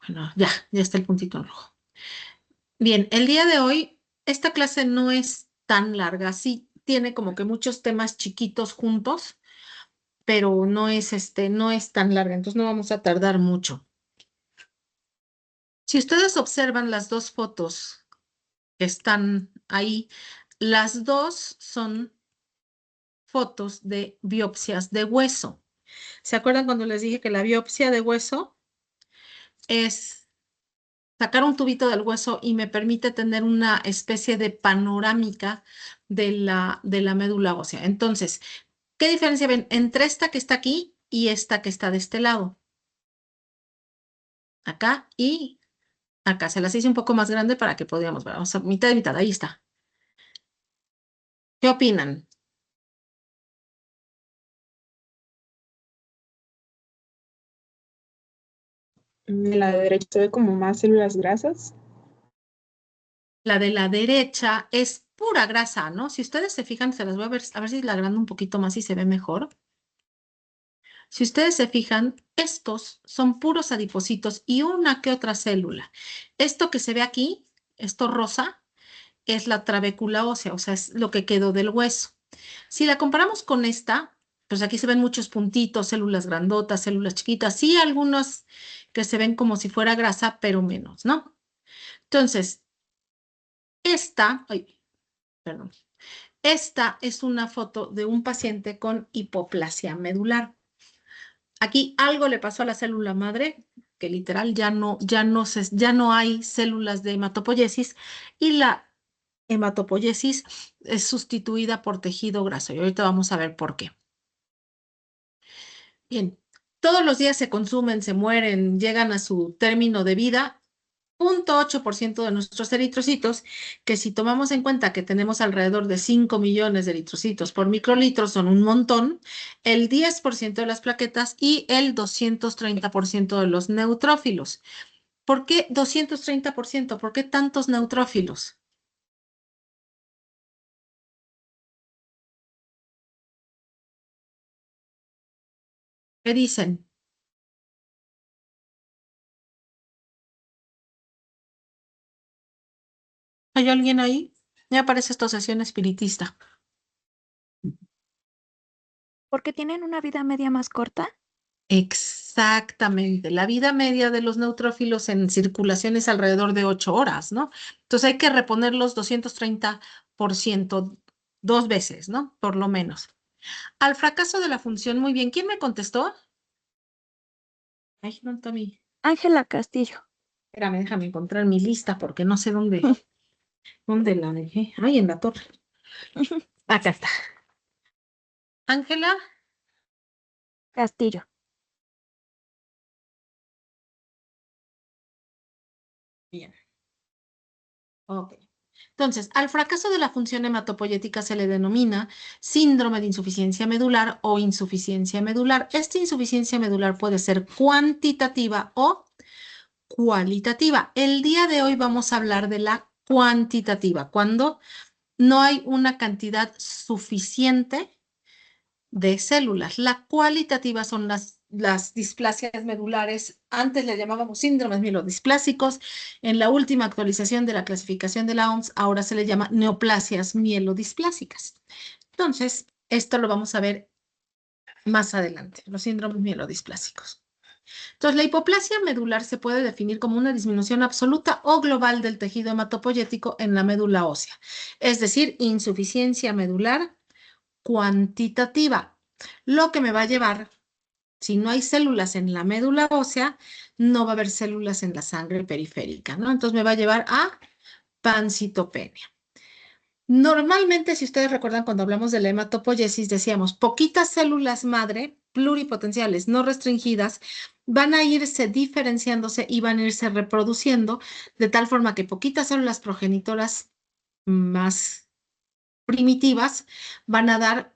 Bueno, ya está el puntito en rojo. Bien, el día de hoy, esta clase no es tan larga, sí tiene como que muchos temas chiquitos juntos, pero no es tan larga, entonces no vamos a tardar mucho. Si ustedes observan las dos fotos que están ahí, las dos son fotos de biopsias de hueso. ¿Se acuerdan cuando les dije que la biopsia de hueso es sacar un tubito del hueso y me permite tener una especie de panorámica de la médula ósea? Entonces, ¿qué diferencia ven entre esta que está aquí y esta que está de este lado? Acá y acá. Se las hice un poco más grande para que podamos ver. Vamos a mitad de mitad. Ahí está. ¿Qué opinan? La de derecha se ve como más células grasas. La de la derecha es pura grasa, ¿no? Si ustedes se fijan, se las voy a ver si la agrando un poquito más y se ve mejor. Si ustedes se fijan, estos son puros adipocitos y una que otra célula. Esto que se ve aquí, esto rosa, es la trabécula ósea, o sea, es lo que quedó del hueso. Si la comparamos con esta, pues aquí se ven muchos puntitos, células grandotas, células chiquitas, sí, algunos que se ven como si fuera grasa, pero menos, ¿no? Entonces, perdón, esta es una foto de un paciente con hipoplasia medular. Aquí algo le pasó a la célula madre, que literal ya no hay células de hematopoiesis y la hematopoiesis es sustituida por tejido graso. Y ahorita vamos a ver por qué. Bien, todos los días se consumen, se mueren, llegan a su término de vida 0,8% de nuestros eritrocitos, que si tomamos en cuenta que tenemos alrededor de 5 millones de eritrocitos por microlitro, son un montón, el 10% de las plaquetas y el 230% de los neutrófilos. ¿Por qué 230%? ¿Por qué tantos neutrófilos? ¿Qué dicen? ¿Hay alguien ahí? Me aparece esta sesión espiritista. ¿Porque tienen una vida media más corta? Exactamente. La vida media de los neutrófilos en circulación es alrededor de 8 horas, ¿no? Entonces hay que reponer los 230% dos veces, ¿no? Por lo menos. Al fracaso de la función, muy bien. ¿Quién me contestó? Ay, no, Tommy. Ángela Castillo. Espérame, déjame encontrar mi lista porque no sé dónde la dejé. Ay, en la torre. Acá está. Ángela. Castillo. Bien. Ok. Entonces, al fracaso de la función hematopoyética se le denomina síndrome de insuficiencia medular o insuficiencia medular. Esta insuficiencia medular puede ser cuantitativa o cualitativa. El día de hoy vamos a hablar de la cuantitativa, cuando no hay una cantidad suficiente de células. La cualitativa son las displasias medulares. Antes le llamábamos síndromes mielodisplásicos. En la última actualización de la clasificación de la OMS, ahora se le llama neoplasias mielodisplásicas. Entonces, esto lo vamos a ver más adelante, los síndromes mielodisplásicos. Entonces, la hipoplasia medular se puede definir como una disminución absoluta o global del tejido hematopoyético en la médula ósea, es decir, insuficiencia medular cuantitativa, lo que me va a llevar, si no hay células en la médula ósea, no va a haber células en la sangre periférica, ¿no? Entonces me va a llevar a pancitopenia. Normalmente, si ustedes recuerdan cuando hablamos de la hematopoiesis, decíamos poquitas células madre pluripotenciales no restringidas van a irse diferenciándose y van a irse reproduciendo de tal forma que poquitas células progenitoras más primitivas van a dar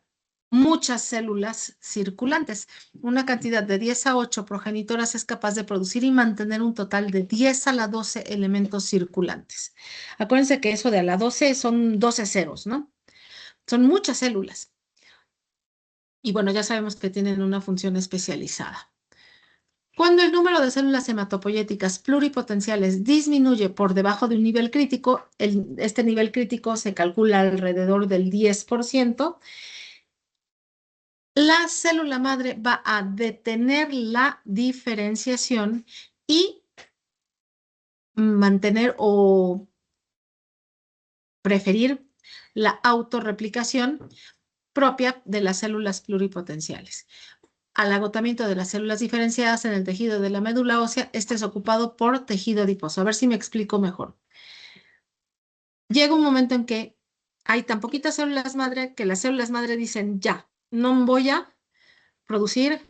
muchas células circulantes. Una cantidad de 10 a 8 progenitoras es capaz de producir y mantener un total de 10 a la 12 elementos circulantes. Acuérdense que eso de a la 12 son 12 ceros, ¿no? Son muchas células. Y bueno, ya sabemos que tienen una función especializada. Cuando el número de células hematopoyéticas pluripotenciales disminuye por debajo de un nivel crítico, este nivel crítico se calcula alrededor del 10%, la célula madre va a detener la diferenciación y mantener o preferir la autorreplicación propia de las células pluripotenciales. Al agotamiento de las células diferenciadas en el tejido de la médula ósea, este es ocupado por tejido adiposo. A ver si me explico mejor. Llega un momento en que hay tan poquitas células madre que las células madre dicen, ya, no voy a producir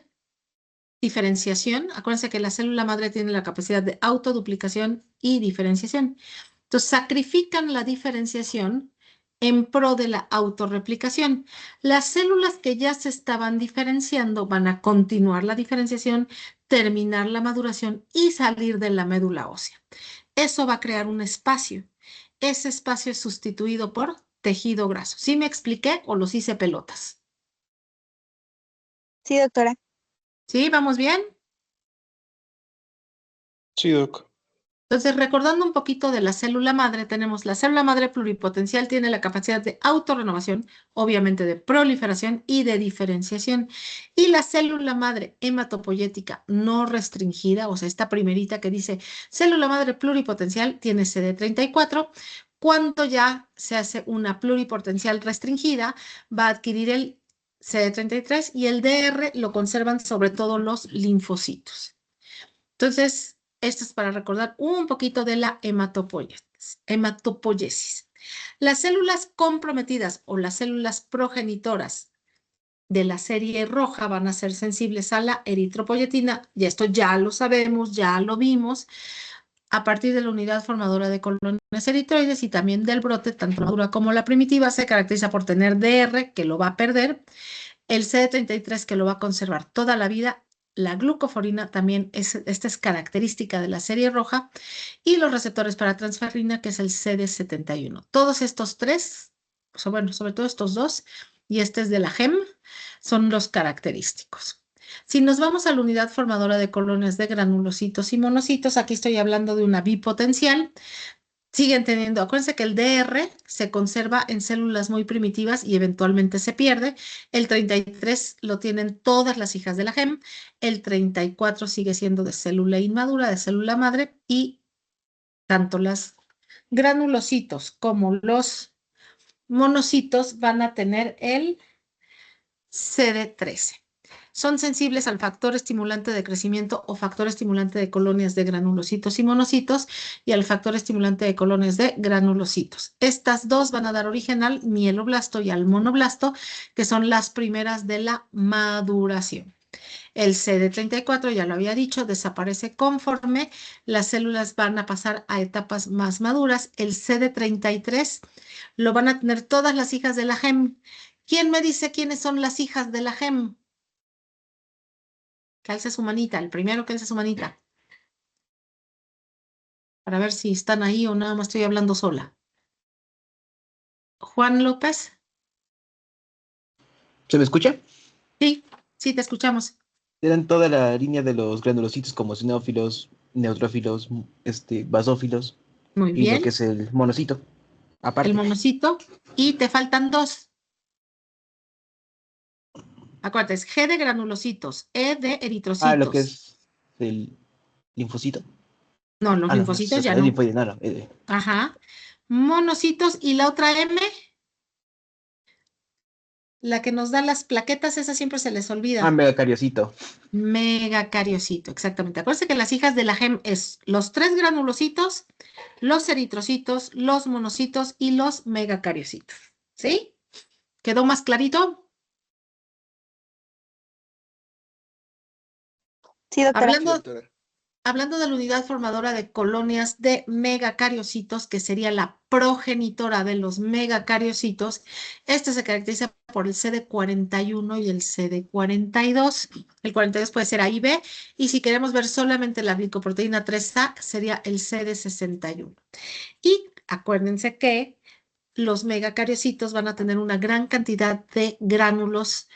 diferenciación. Acuérdense que la célula madre tiene la capacidad de autoduplicación y diferenciación. Entonces, sacrifican la diferenciación en pro de la autorreplicación. Las células que ya se estaban diferenciando van a continuar la diferenciación, terminar la maduración y salir de la médula ósea. Eso va a crear un espacio. Ese espacio es sustituido por tejido graso. ¿Sí me expliqué o los hice pelotas? Sí, doctora. ¿Sí? ¿Vamos bien? Sí, Doc. Entonces, recordando un poquito de la célula madre, tenemos la célula madre pluripotencial, tiene la capacidad de autorrenovación, obviamente de proliferación y de diferenciación. Y la célula madre hematopoyética no restringida, o sea, esta primerita que dice célula madre pluripotencial, tiene CD34. Cuando ya se hace una pluripotencial restringida, va a adquirir el CD33 y el DR lo conservan sobre todo los linfocitos. Entonces, esto es para recordar un poquito de la hematopoiesis. Las células comprometidas o las células progenitoras de la serie roja van a ser sensibles a la eritropoyetina, y esto ya lo sabemos, ya lo vimos, a partir de la unidad formadora de colonias eritroides y también del brote, tanto la madura como la primitiva, se caracteriza por tener DR, que lo va a perder, el CD33, que lo va a conservar toda la vida. La glucoforina también esta es característica de la serie roja, y los receptores para transferrina, que es el CD71. Todos estos tres, bueno, sobre todo estos dos, y este es de la GEM, son los característicos. Si nos vamos a la unidad formadora de colonias de granulocitos y monocitos, aquí estoy hablando de una bipotencial. Siguen teniendo, acuérdense que el DR se conserva en células muy primitivas y eventualmente se pierde. El 33 lo tienen todas las hijas de la GEM. El 34 sigue siendo de célula inmadura, de célula madre, y tanto las granulocitos como los monocitos van a tener el CD13. Son sensibles al factor estimulante de crecimiento o factor estimulante de colonias de granulocitos y monocitos, y al factor estimulante de colonias de granulocitos. Estas dos van a dar origen al mieloblasto y al monoblasto, que son las primeras de la maduración. El CD34, ya lo había dicho, desaparece conforme las células van a pasar a etapas más maduras. El CD33 lo van a tener todas las hijas de la GEM. ¿Quién me dice quiénes son las hijas de la GEM? Que alce su manita, el primero que alce su manita. Para ver si están ahí o nada más estoy hablando sola. Juan López. ¿Se me escucha? Sí, sí, te escuchamos. Eran toda la línea de los granulocitos como eosinófilos, neutrófilos, basófilos Muy y lo bien. que es el monocito. El Aparte. monocito. Y te faltan dos. Acuérdate, es G de granulocitos, E de eritrocitos. Lo que es el linfocito. No, los No, linfocitos ya el no. linfoide, no. Ajá. Monocitos, y la otra M, la que nos da las plaquetas, esa siempre se les olvida. Megacariocito. Megacariocito, exactamente. Acuérdense que las hijas de la GEM es los 3 granulocitos, los eritrocitos, los monocitos y los megacariocitos. ¿Sí? ¿Quedó más clarito? Sí, doctora. Hablando de la unidad formadora de colonias de megacariocitos, que sería la progenitora de los megacariocitos, este se caracteriza por el CD41 y el CD42. El 42 puede ser A y B, y si queremos ver solamente la glicoproteína 3A, sería el CD61. Y acuérdense que los megacariocitos van a tener una gran cantidad de gránulos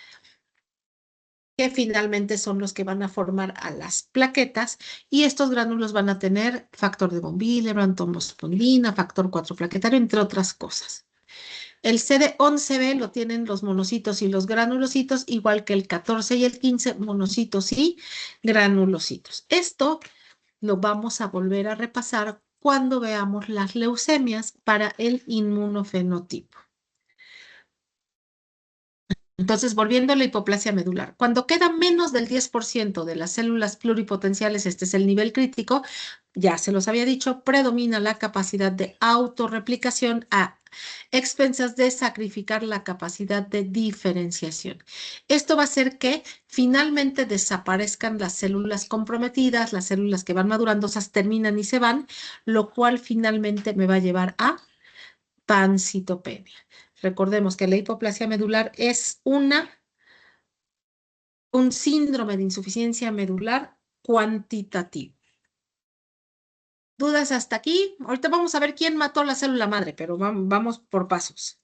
que finalmente son los que van a formar a las plaquetas, y estos gránulos van a tener factor de von Willebrand, tomospondina, factor 4 plaquetario, entre otras cosas. El CD11B lo tienen los monocitos y los granulocitos, igual que el 14 y el 15, monocitos y granulocitos. Esto lo vamos a volver a repasar cuando veamos las leucemias para el inmunofenotipo. Entonces, volviendo a la hipoplasia medular, cuando queda menos del 10% de las células pluripotenciales, este es el nivel crítico, ya se los había dicho, predomina la capacidad de autorreplicación a expensas de sacrificar la capacidad de diferenciación. Esto va a hacer que finalmente desaparezcan las células comprometidas, las células que van madurando, esas terminan y se van, lo cual finalmente me va a llevar a pancitopenia. Recordemos que la hipoplasia medular es un síndrome de insuficiencia medular cuantitativo. ¿Dudas hasta aquí? Ahorita vamos a ver quién mató la célula madre, pero vamos por pasos.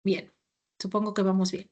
Bien, supongo que vamos bien.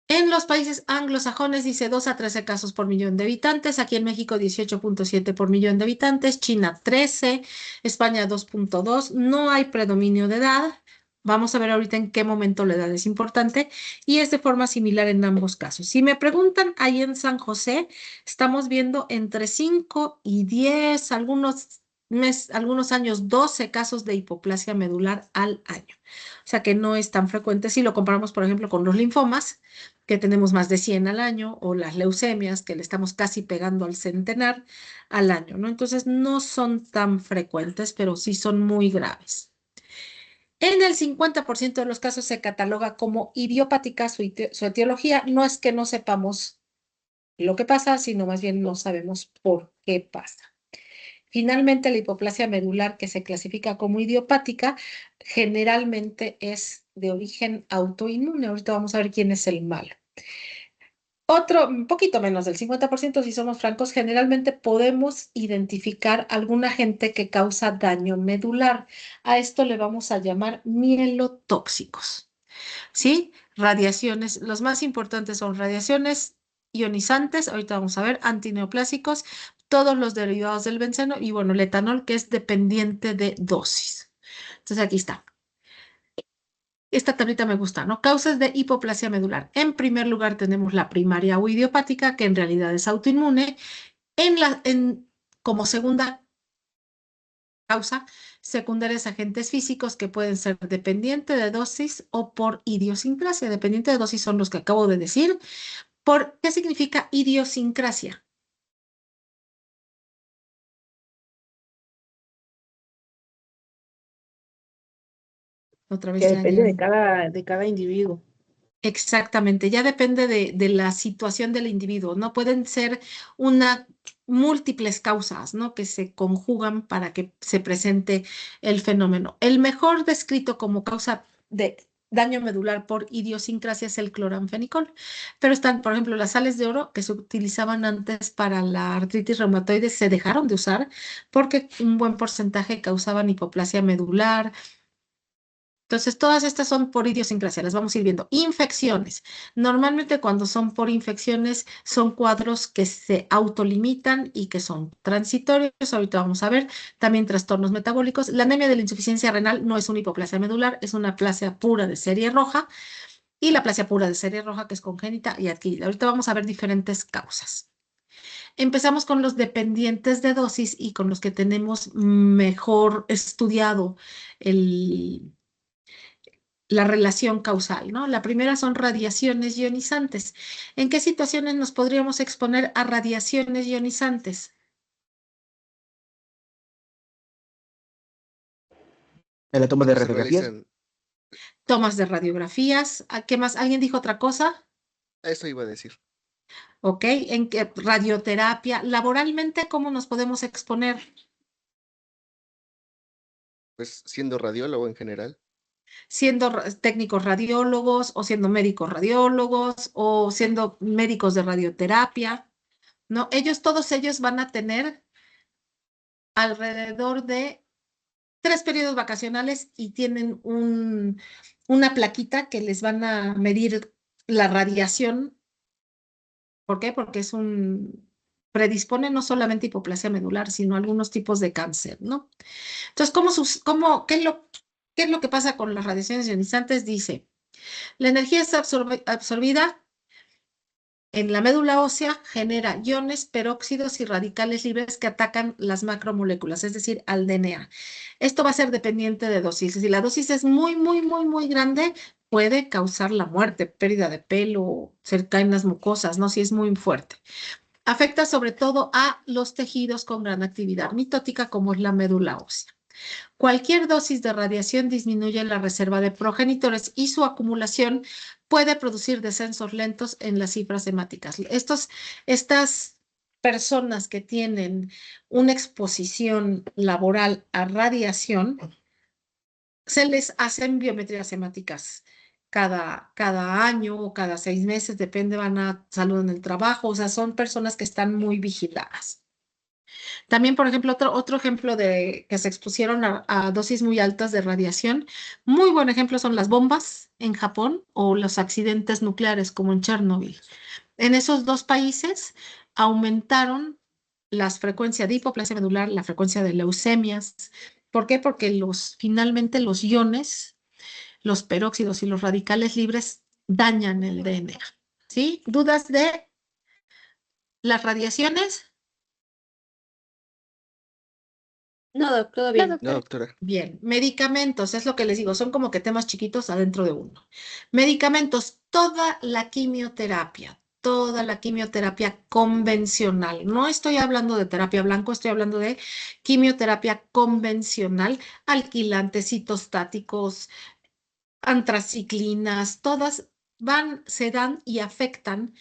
En los países anglosajones dice 2 a 13 casos por millón de habitantes. Aquí en México 18.7 por millón de habitantes. China 13. España 2.2. No hay predominio de edad. Vamos a ver ahorita en qué momento la edad es importante. Y es de forma similar en ambos casos. Si me preguntan, ahí en San José estamos viendo entre 5 y 10, algunos años 12 casos de hipoplasia medular al año. O sea que no es tan frecuente si lo comparamos, por ejemplo, con los linfomas, que tenemos más de 100 al año, o las leucemias, que le estamos casi pegando al centenar al año, ¿no? Entonces, no son tan frecuentes, pero sí son muy graves. En el 50% de los casos se cataloga como idiopática su etiología. No es que no sepamos lo que pasa, sino más bien no sabemos por qué pasa. Finalmente, la hipoplasia medular, que se clasifica como idiopática, generalmente es de origen autoinmune. Ahorita vamos a ver quién es el malo. Un poquito menos del 50%, si somos francos, generalmente podemos identificar algún agente que causa daño medular. A esto le vamos a llamar mielotóxicos. ¿Sí? Radiaciones, los más importantes son radiaciones ionizantes, ahorita vamos a ver, antineoplásicos, todos los derivados del benceno y bueno, el etanol, que es dependiente de dosis. Entonces aquí está. Esta tablita me gusta, ¿no? Causas de hipoplasia medular. En primer lugar tenemos la primaria o idiopática, que en realidad es autoinmune. Como segunda causa, secundarias agentes físicos que pueden ser dependiente de dosis o por idiosincrasia. Dependiente de dosis son los que acabo de decir. ¿Qué significa idiosincrasia? Otra vez Que ya, depende de cada individuo. Exactamente, ya depende de la situación del individuo, ¿no? Pueden ser múltiples causas, ¿no? Que se conjugan para que se presente el fenómeno. El mejor descrito como causa de daño medular por idiosincrasia es el cloranfenicol, pero están, por ejemplo, las sales de oro que se utilizaban antes para la artritis reumatoide se dejaron de usar porque un buen porcentaje causaban hipoplasia medular. Entonces, todas estas son por idiosincrasia, las vamos a ir viendo. Infecciones. Normalmente cuando son por infecciones son cuadros que se autolimitan y que son transitorios. Ahorita vamos a ver también trastornos metabólicos. La anemia de la insuficiencia renal no es una hipoplasia medular, es una plasia pura de serie roja. Y la plasia pura de serie roja que es congénita y adquirida. Ahorita vamos a ver diferentes causas. Empezamos con los dependientes de dosis y con los que tenemos mejor estudiado la relación causal, ¿no? La primera son radiaciones ionizantes. ¿En qué situaciones nos podríamos exponer a radiaciones ionizantes? En la toma de Cuando se radiografías, realizan, Tomas de radiografías. ¿Qué más? ¿Alguien dijo otra cosa? eso iba a decir, ¿Ok? ¿En qué? Radioterapia. Laboralmente, ¿cómo nos podemos exponer? pues siendo radiólogo en general, Siendo técnicos radiólogos o siendo médicos radiólogos o siendo médicos de radioterapia, ¿no? Todos ellos van a tener alrededor de 3 periodos vacacionales y tienen una plaquita que les van a medir la radiación. ¿Por qué? Porque predispone no solamente hipoplasia medular, sino algunos tipos de cáncer, ¿no? Entonces, qué es lo que pasa con las radiaciones ionizantes? Dice, la energía es absorbida en la médula ósea, genera iones, peróxidos y radicales libres que atacan las macromoléculas, es decir, al DNA. Esto va a ser dependiente de dosis. Si la dosis es muy, muy, muy, muy grande, puede causar la muerte, pérdida de pelo, cercanas mucosas, ¿no? Si es muy fuerte. Afecta sobre todo a los tejidos con gran actividad mitótica, como es la médula ósea. Cualquier dosis de radiación disminuye la reserva de progenitores y su acumulación puede producir descensos lentos en las cifras hemáticas. Estas personas que tienen una exposición laboral a radiación, se les hacen biometrías hemáticas cada año o cada 6 meses, depende, van a salud en el trabajo, o sea, son personas que están muy vigiladas. También, por ejemplo, otro ejemplo de que se expusieron a dosis muy altas de radiación, muy buen ejemplo son las bombas en Japón o los accidentes nucleares como en Chernobyl. En esos dos países aumentaron las frecuencias de hipoplasia medular, la frecuencia de leucemias. ¿Por qué? Porque finalmente los iones, los peróxidos y los radicales libres dañan el DNA. ¿Sí? ¿Dudas de las radiaciones? No, todo bien. No, doctora. Bien, medicamentos, es lo que les digo, son como que temas chiquitos adentro de uno. Medicamentos, toda la quimioterapia convencional. No estoy hablando de terapia blanco, estoy hablando de quimioterapia convencional, alquilantes, citostáticos, antraciclinas, todas se dan y afectan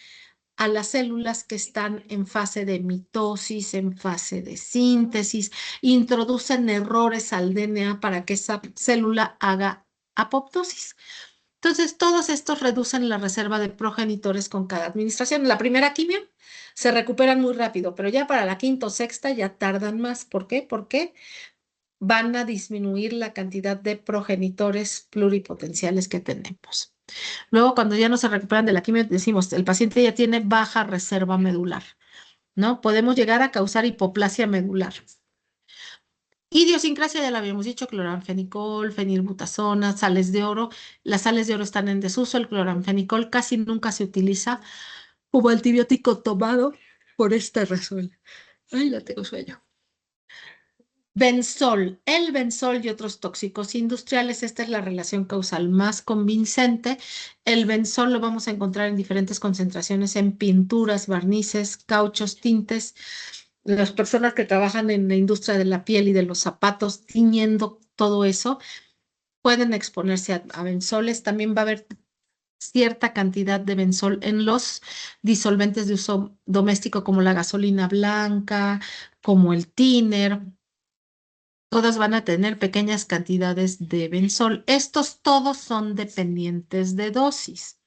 a las células que están en fase de mitosis, en fase de síntesis, introducen errores al DNA para que esa célula haga apoptosis. Entonces, todos estos reducen la reserva de progenitores con cada administración. La primera quimio se recuperan muy rápido, pero ya para la quinta o sexta ya tardan más. ¿Por qué? Porque van a disminuir la cantidad de progenitores pluripotenciales que tenemos. Luego, cuando ya no se recuperan de la quimio, decimos, el paciente ya tiene baja reserva medular, ¿no? Podemos llegar a causar hipoplasia medular. Idiosincrasia, ya la habíamos dicho, cloranfenicol, fenilbutazona, sales de oro. Las sales de oro están en desuso, el cloranfenicol casi nunca se utiliza como antibiótico tomado por esta razón. Ay, la tengo sueño. Benzol, el benzol y otros tóxicos industriales, esta es la relación causal más convincente. El benzol lo vamos a encontrar en diferentes concentraciones en pinturas, barnices, cauchos, tintes. Las personas que trabajan en la industria de la piel y de los zapatos, tiñendo todo eso, pueden exponerse a benzoles. También va a haber cierta cantidad de benzol en los disolventes de uso doméstico como la gasolina blanca, como el thinner. Todas van a tener pequeñas cantidades de benzol. Estos todos son dependientes de dosis.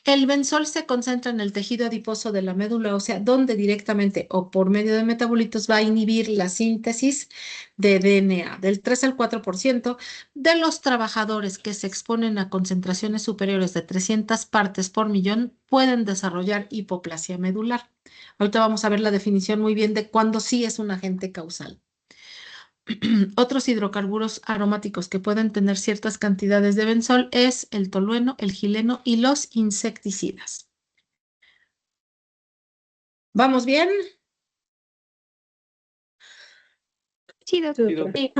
El benzol se concentra en el tejido adiposo de la médula ósea, donde directamente o por medio de metabolitos va a inhibir la síntesis de DNA. Del 3 al 4% de los trabajadores que se exponen a concentraciones superiores de 300 partes por millón pueden desarrollar hipoplasia medular. Ahorita vamos a ver la definición muy bien de cuándo sí es un agente causal. Otros hidrocarburos aromáticos que pueden tener ciertas cantidades de benzol es el tolueno, el gileno y los insecticidas. ¿Vamos bien? Sí, doctor. Sí.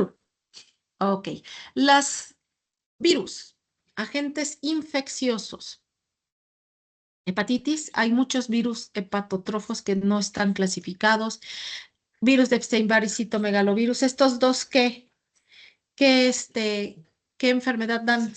Ok. Las virus, agentes infecciosos. Hepatitis, hay muchos virus hepatotrofos que no están clasificados. Virus de Epstein-Barr y citomegalovirus. ¿Estos dos qué enfermedad dan?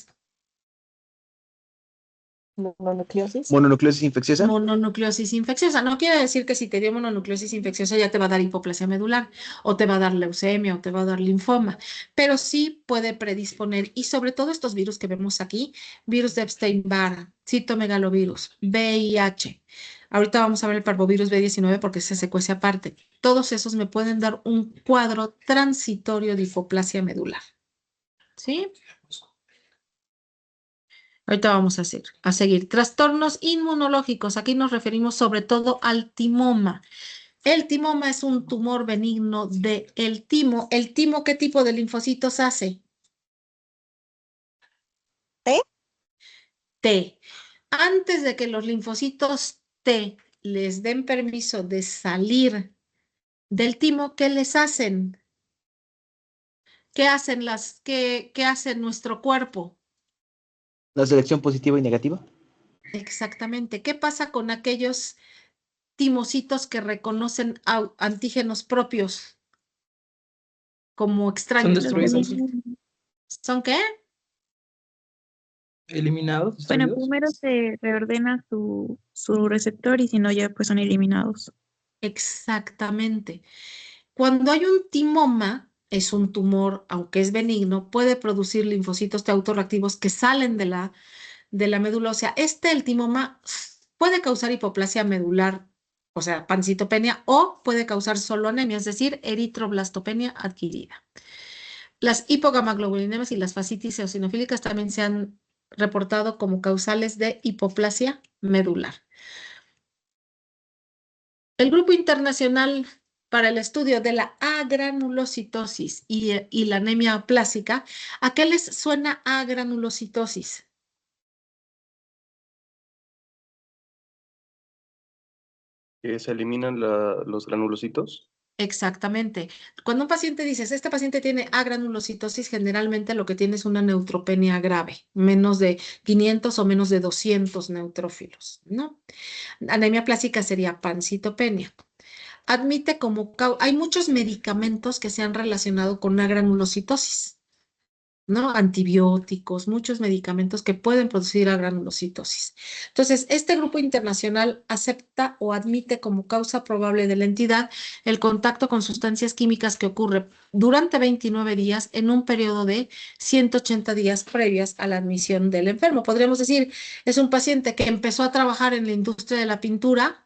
Mononucleosis. Mononucleosis infecciosa. Mononucleosis infecciosa. No quiere decir que si te dio mononucleosis infecciosa ya te va a dar hipoplasia medular, o te va a dar leucemia, o te va a dar linfoma, pero sí puede predisponer, y sobre todo estos virus que vemos aquí, virus de Epstein-Barr, citomegalovirus, VIH. Ahorita vamos a ver el parvovirus B19 porque se secuencia aparte. Todos esos me pueden dar un cuadro transitorio de hipoplasia medular. ¿Sí? Ahorita vamos a seguir. Trastornos inmunológicos. Aquí nos referimos sobre todo al timoma. El timoma es un tumor benigno del timo. ¿El timo qué tipo de linfocitos hace? T. T. Antes de que los linfocitos T les den permiso de salir del timo, ¿qué les hacen? ¿Qué hacen qué hace nuestro cuerpo? La selección positiva y negativa. Exactamente. ¿Qué pasa con aquellos timocitos que reconocen antígenos propios como Son extraños? Los destruidos, eliminan. ¿Son qué? eliminados, Bueno, destruidos. primero se reordena su receptor y si no ya pues son eliminados. Exactamente. Cuando hay un timoma, es un tumor, aunque es benigno, puede producir linfocitos T autorreactivos que salen de la médula ósea. El timoma, puede causar hipoplasia medular, o sea, pancitopenia, o puede causar solo anemia, es decir, eritroblastopenia adquirida. Las hipogamaglobulinemias y las fascitis eosinofílicas también se han reportado como causales de hipoplasia medular. El Grupo Internacional para el Estudio de la Agranulocitosis y la anemia aplásica, ¿a qué les suena agranulocitosis? Que se eliminan los granulocitos. Exactamente. Cuando un paciente dices, este paciente tiene agranulocitosis, generalmente lo que tiene es una neutropenia grave, menos de 500 o menos de 200 neutrófilos, ¿no? Anemia plástica sería pancitopenia. Admite hay muchos medicamentos que se han relacionado con la granulocitosis, ¿no? Antibióticos, muchos medicamentos que pueden producir agranulocitosis. Entonces, este grupo internacional acepta o admite como causa probable de la entidad el contacto con sustancias químicas que ocurre durante 29 días en un periodo de 180 días previas a la admisión del enfermo. Podríamos decir, es un paciente que empezó a trabajar en la industria de la pintura.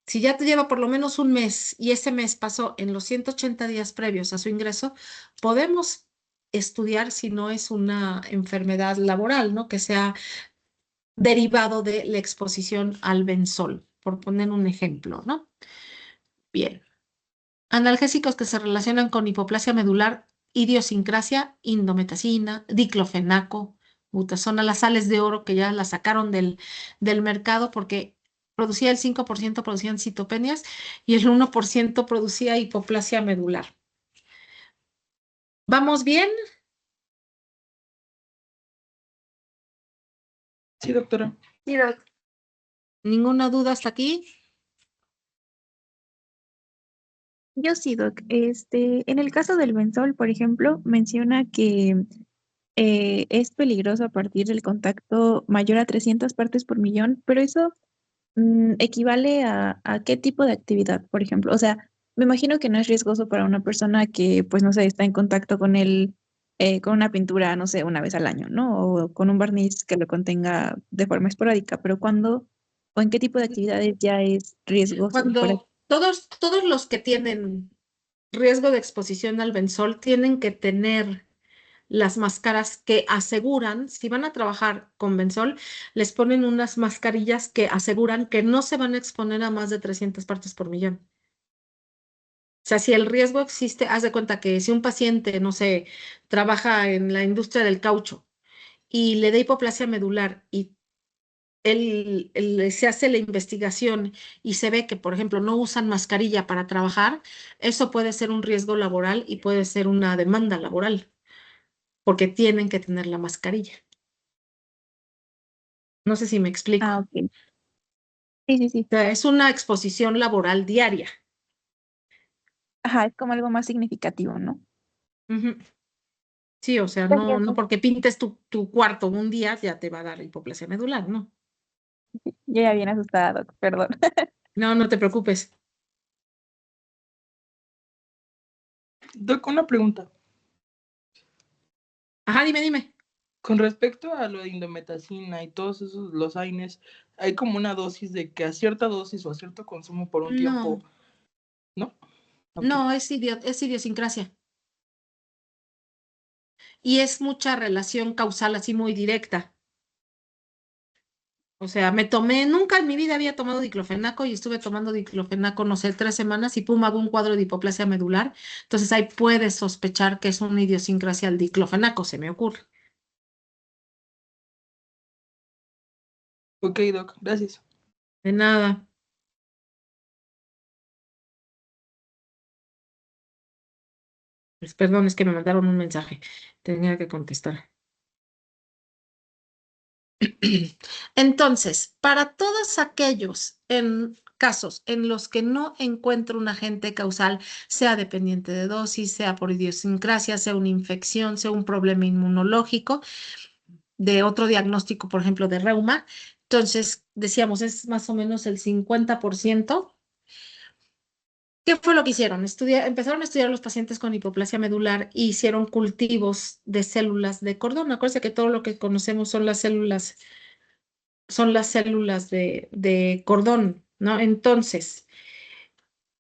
Si ya te lleva por lo menos un mes y ese mes pasó en los 180 días previos a su ingreso, podemos estudiar si no es una enfermedad laboral, ¿no? Que sea derivado de la exposición al benzol, por poner un ejemplo, ¿no? Bien. Analgésicos que se relacionan con hipoplasia medular, idiosincrasia, indometacina, diclofenaco, butazona, las sales de oro que ya las sacaron del mercado porque producía el 5% producían citopenias y el 1% producía hipoplasia medular. ¿Vamos bien? Sí, doctora. Sí, doc. ¿Ninguna duda hasta aquí? Yo sí, Doc. En el caso del benzol, por ejemplo, menciona que es peligroso a partir del contacto mayor a 300 partes por millón, pero eso equivale a qué tipo de actividad, por ejemplo. O sea, me imagino que no es riesgoso para una persona que, pues, no sé, está en contacto con con una pintura, no sé, una vez al año, ¿no? O con un barniz que lo contenga de forma esporádica, pero ¿cuándo o en qué tipo de actividades ya es riesgoso? Cuando todos los que tienen riesgo de exposición al benzol tienen que tener las máscaras que aseguran, si van a trabajar con benzol, les ponen unas mascarillas que aseguran que no se van a exponer a más de 300 partes por millón. O sea, si el riesgo existe, haz de cuenta que si un paciente, no sé, trabaja en la industria del caucho y le da hipoplasia medular y se hace la investigación y se ve que, por ejemplo, no usan mascarilla para trabajar, eso puede ser un riesgo laboral y puede ser una demanda laboral, porque tienen que tener la mascarilla. No sé si me explico. Ah, ok. Sí, sí, sí. O sea, es una exposición laboral diaria. Ajá, es como algo más significativo, ¿no? Ujú. Sí, o sea, no Entiendo. porque pintes tu cuarto un día ya te va a dar hipoplasia medular, ¿no? Yo ya bien asustada, Doc, perdón. No, no te preocupes. Doc, una pregunta. Ajá, dime. Con respecto a lo de indometacina y todos esos, los AINES, hay como una dosis de que a cierta dosis o a cierto consumo por un tiempo, ¿no? Ok. No, es idiosincrasia. Y es mucha relación causal así muy directa. O sea, nunca en mi vida había tomado diclofenaco y estuve tomando diclofenaco, no sé, 3 semanas y pum, hago un cuadro de hipoplasia medular. Entonces ahí puedes sospechar que es una idiosincrasia al diclofenaco, se me ocurre. Ok, Doc, gracias. De nada. Pues, perdón, es que me mandaron un mensaje. Tenía que contestar. Entonces, para todos aquellos casos en los que no encuentro un agente causal, sea dependiente de dosis, sea por idiosincrasia, sea una infección, sea un problema inmunológico, de otro diagnóstico, por ejemplo, de reuma, entonces decíamos, es más o menos el 50%. ¿Qué fue lo que hicieron? Empezaron a estudiar los pacientes con hipoplasia medular y hicieron cultivos de células de cordón. Acuérdense que todo lo que conocemos son las células de cordón, ¿no? Entonces,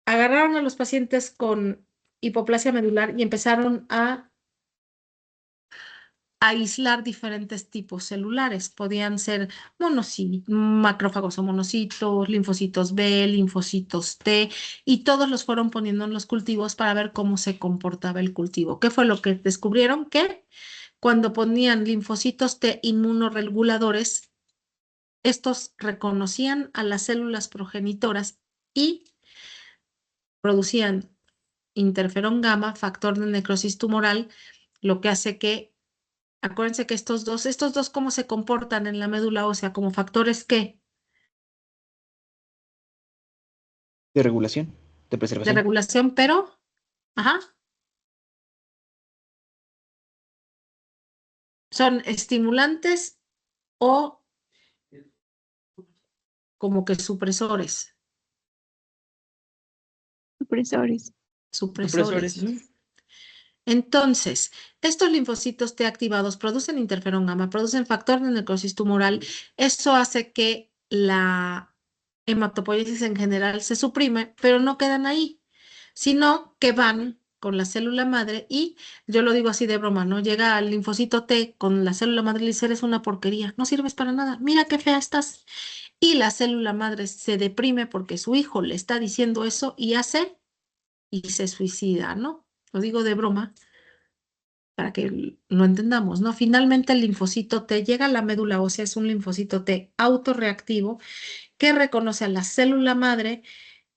agarraron a los pacientes con hipoplasia medular y empezaron a aislar diferentes tipos celulares. Podían ser macrófagos o monocitos, linfocitos B, linfocitos T, y todos los fueron poniendo en los cultivos para ver cómo se comportaba el cultivo. ¿Qué fue lo que descubrieron? Que cuando ponían linfocitos T inmunoreguladores, estos reconocían a las células progenitoras y producían interferón gamma, factor de necrosis tumoral, lo que hace que, acuérdense que estos dos cómo se comportan en la médula ósea como factores que De regulación, de de preservación. regulación, pero, ajá, son estimulantes o como que supresores. Supresores. Supresores, Supresores. ¿no? Entonces, estos linfocitos T activados producen interferón gamma, producen factor de necrosis tumoral. Eso hace que la hematopoiesis en general se suprime, pero no quedan ahí, sino que van con la célula madre y, yo lo digo así de broma, ¿no? Llega al linfocito T con la célula madre y le dice, eres una porquería, no sirves para nada, mira qué fea estás. Y la célula madre se deprime porque su hijo le está diciendo eso y se suicida, ¿no? Lo digo de broma para que lo entendamos, ¿no? Finalmente el linfocito T llega a la médula ósea, es un linfocito T autorreactivo que reconoce a la célula madre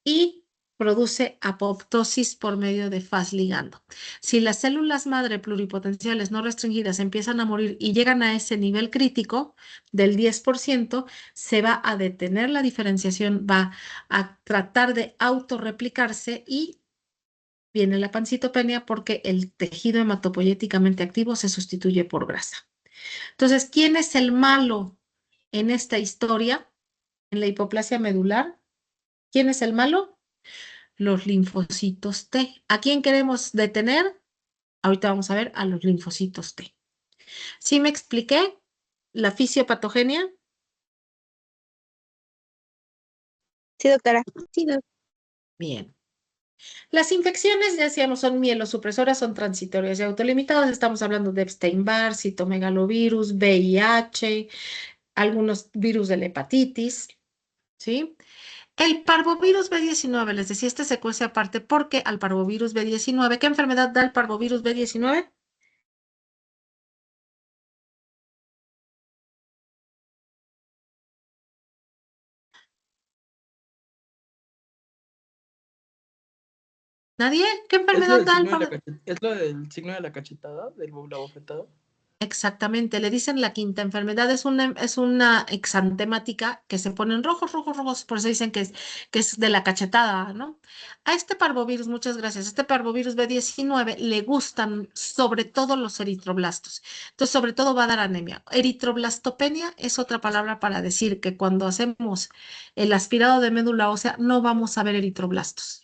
y produce apoptosis por medio de Fas ligando. Si las células madre pluripotenciales no restringidas empiezan a morir y llegan a ese nivel crítico del 10%, se va a detener la diferenciación, va a tratar de autorreplicarse y viene la pancitopenia porque el tejido hematopoyéticamente activo se sustituye por grasa. Entonces, ¿quién es el malo en esta historia, en la hipoplasia medular? ¿Quién es el malo? Los linfocitos T. ¿A quién queremos detener? Ahorita vamos a ver a los linfocitos T. ¿Sí me expliqué la fisiopatogenia? Sí, doctora. Sí, Bien. Las infecciones, ya decíamos, son mielosupresoras, son transitorias y autolimitadas. Estamos hablando de Epstein-Barr, citomegalovirus, VIH, algunos virus de la hepatitis, ¿sí? El parvovirus B19, les decía, este se cuece aparte porque al parvovirus B19, ¿qué enfermedad da el parvovirus B19? ¿Nadie? ¿Qué ¿Es lo enfermedad del da el signo de la parvovirus? ¿Es lo del signo de la cachetada? ¿La bofetada? Exactamente, le dicen la quinta enfermedad, es una exantemática que se ponen rojos, rojos, rojos, por eso dicen que es de la cachetada, ¿no? A este parvovirus, muchas gracias, este parvovirus B19 le gustan sobre todo los eritroblastos, entonces sobre todo va a dar anemia. Eritroblastopenia es otra palabra para decir que cuando hacemos el aspirado de médula ósea no vamos a ver eritroblastos.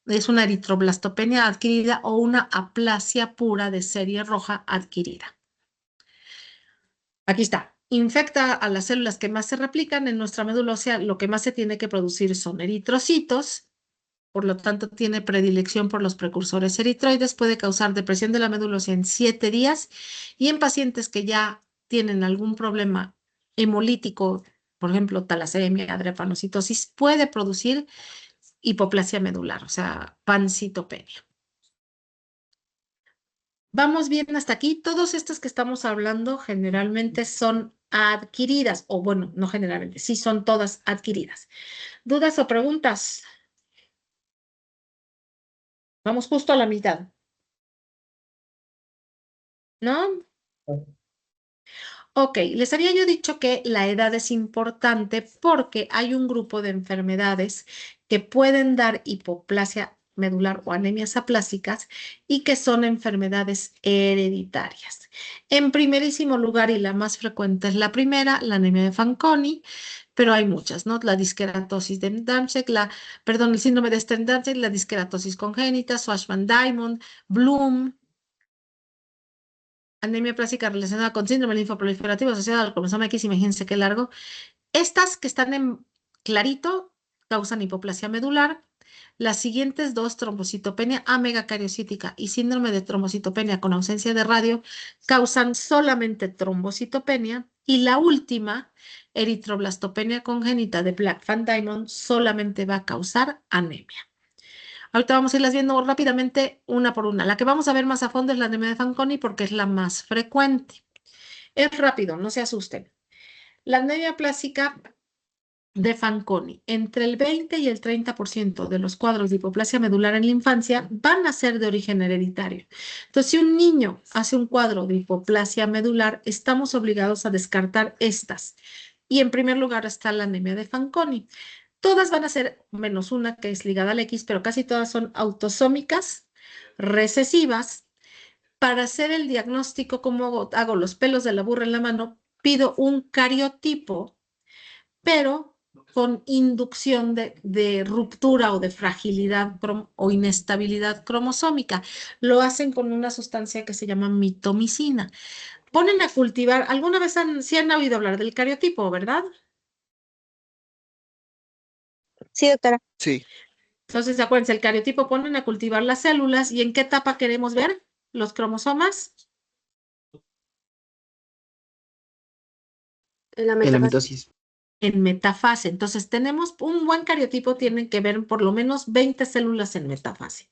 Es una eritroblastopenia adquirida o una aplasia pura de serie roja adquirida. Aquí está. Infecta a las células que más se replican en nuestra médula ósea. Lo que más se tiene que producir son eritrocitos. Por lo tanto, tiene predilección por los precursores eritroides. Puede causar depresión de la médula ósea en 7 días. Y en pacientes que ya tienen algún problema hemolítico por ejemplo, talasemia, drepanocitosis, puede producir hipoplasia medular, o sea, pancitopenia. ¿Vamos bien hasta aquí? Todas estas que estamos hablando generalmente son adquiridas, o bueno, no generalmente, sí son todas adquiridas. ¿Dudas o preguntas? Vamos justo a la mitad. ¿No? Ok, les había yo dicho que la edad es importante porque hay un grupo de enfermedades que pueden dar hipoplasia medular o anemias aplásicas y que son enfermedades hereditarias. En primerísimo lugar, y la más frecuente es la primera, la anemia de Fanconi, pero hay muchas, ¿no? La disqueratosis de Darmstadt, el síndrome de Stern-Darmstadt, la disqueratosis congénita, Shwachman-Diamond, Bloom, anemia plástica relacionada con síndrome linfoproliferativo asociado al cromosoma X, imagínense qué largo. Estas que están en clarito causan hipoplasia medular. Las siguientes dos, trombocitopenia amegacariocítica y síndrome de trombocitopenia con ausencia de radio, causan solamente trombocitopenia. Y la última, eritroblastopenia congénita de Black-Van-Diamond, solamente va a causar anemia. Ahorita vamos a irlas viendo rápidamente una por una. La que vamos a ver más a fondo es la anemia de Fanconi porque es la más frecuente. Es rápido, no se asusten. La anemia plástica de Fanconi, entre el 20 y el 30% de los cuadros de hipoplasia medular en la infancia van a ser de origen hereditario. Entonces, si un niño hace un cuadro de hipoplasia medular, estamos obligados a descartar estas. Y en primer lugar está la anemia de Fanconi. Todas van a ser, menos una que es ligada al X, pero casi todas son autosómicas, recesivas. Para hacer el diagnóstico, como hago los pelos de la burra en la mano, pido un cariotipo, pero con inducción de ruptura o de fragilidad o inestabilidad cromosómica. Lo hacen con una sustancia que se llama mitomicina. Ponen a cultivar, alguna vez sí han oído hablar del cariotipo, ¿verdad? Sí, doctora. Sí, Entonces, acuérdense, el cariotipo ponen a cultivar las células y ¿en qué etapa queremos ver los cromosomas? En la En la metafase. mitosis. En metafase. Entonces, tenemos un buen cariotipo, tienen que ver por lo menos 20 células en metafase.